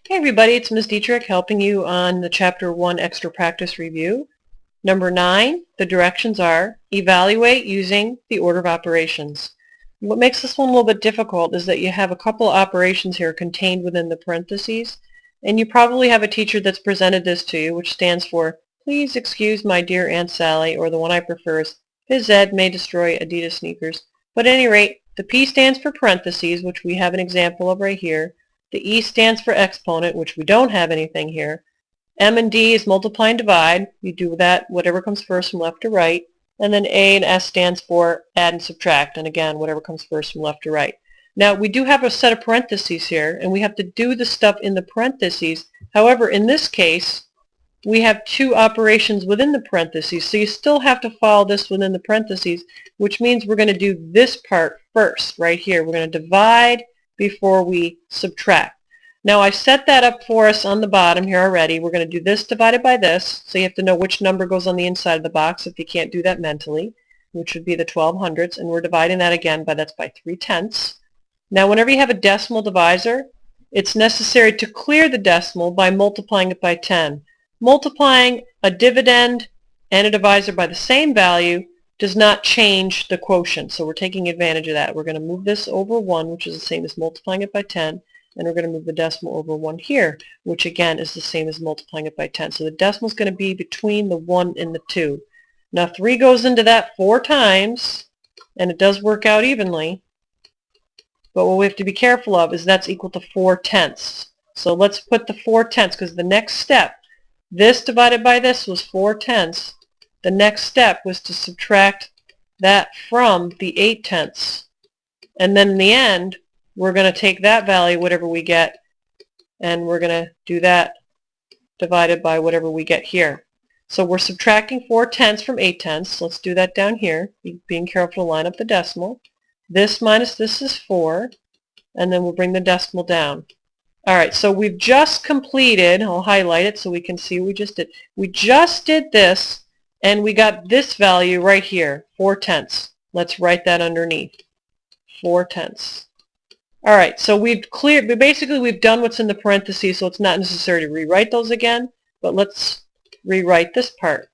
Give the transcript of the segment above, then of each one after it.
Hey everybody, it's Ms. Dietrich helping you on the Chapter 1 Extra Practice Review. Number 9, the directions are evaluate using the order of operations. What makes this one a little bit difficult is that you have a couple of operations here contained within the parentheses, and you probably have a teacher that's presented this to you, which stands for, please excuse my dear Aunt Sally, or the one I prefer is, Phys Ed may destroy Adidas sneakers. But at any rate, the P stands for parentheses, which we have an example of right here. The E stands for exponent, which we don't have anything here. M and D is multiply and divide. You do that, whatever comes first from left to right. And then A and S stands for add and subtract. And again, whatever comes first from left to right. Now, we do have a set of parentheses here, and we have to do the stuff in the parentheses. However, in this case, we have two operations within the parentheses, so you still have to follow this within the parentheses, which means we're going to do this part first, right here. We're going to divide before we subtract. Now I set that up for us on the bottom here already. We're going to do this divided by this, so you have to know which number goes on the inside of the box if you can't do that mentally, which would be the 1200ths, and we're dividing that again by 3/10. Now whenever you have a decimal divisor, it's necessary to clear the decimal by multiplying it by 10. Multiplying a dividend and a divisor by the same value does not change the quotient, so we're taking advantage of that. We're going to move this over 1, which is the same as multiplying it by 10, and we're going to move the decimal over 1 here, which again is the same as multiplying it by 10. So the decimal is going to be between the 1 and the 2. Now 3 goes into that 4 times, and it does work out evenly, but what we have to be careful of is that's equal to 4/10. So let's put the 4/10, because the next step, this divided by this was 4/10. The next step was to subtract that from the 8/10. And then in the end, we're going to take that value, whatever we get, and we're going to do that divided by whatever we get here. So we're subtracting 4/10 from 8/10. Let's do that down here, being careful to line up the decimal. This minus this is 4, and then we'll bring the decimal down. All right, so we've just completed, I'll highlight it so we can see what we just did. We just did this, and we got this value right here, 4/10. Let's write that underneath, 4/10. All right, so we've done what's in the parentheses, so it's not necessary to rewrite those again, but let's rewrite this part.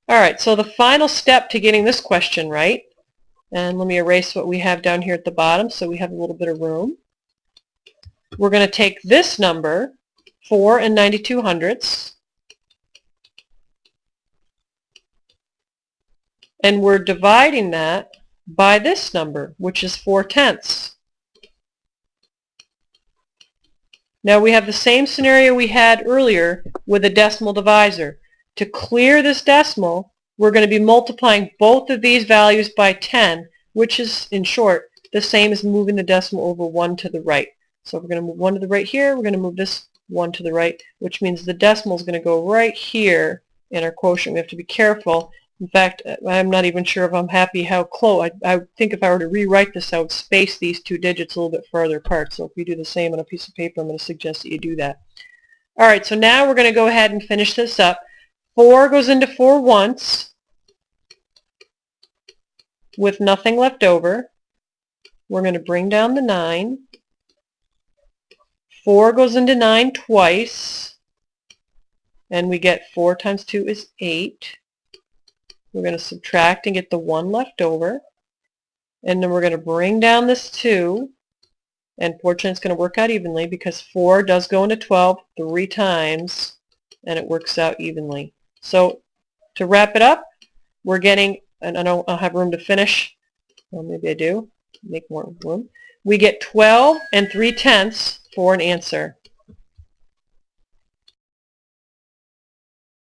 All right, so the final step to getting this question right, and let me erase what we have down here at the bottom so we have a little bit of room. We're going to take this number, 4 and 92/100ths, and we're dividing that by this number, which is 4/10. Now we have the same scenario we had earlier with a decimal divisor. To clear this decimal, we're going to be multiplying both of these values by 10, which is, in short, the same as moving the decimal over 1 to the right. So we're going to move 1 to the right here, we're going to move this 1 to the right, which means the decimal is going to go right here in our quotient. We have to be careful. In fact, I'm not even sure if I'm happy how close. I think if I were to rewrite this, I would space these two digits a little bit farther apart. So if you do the same on a piece of paper, I'm going to suggest that you do that. All right, so now we're going to go ahead and finish this up. 4 goes into 4 once with nothing left over. We're going to bring down the 9. 4 goes into 9 twice, and we get 4 times 2 is 8. We're going to subtract and get the 1 left over, and then we're going to bring down this 2, and fortunately it's going to work out evenly because 4 does go into 12 3 times, and it works out evenly. So to wrap it up, we're getting, and I don't have room to finish, well maybe I do, make more room. We get 12 and 3/10 for an answer.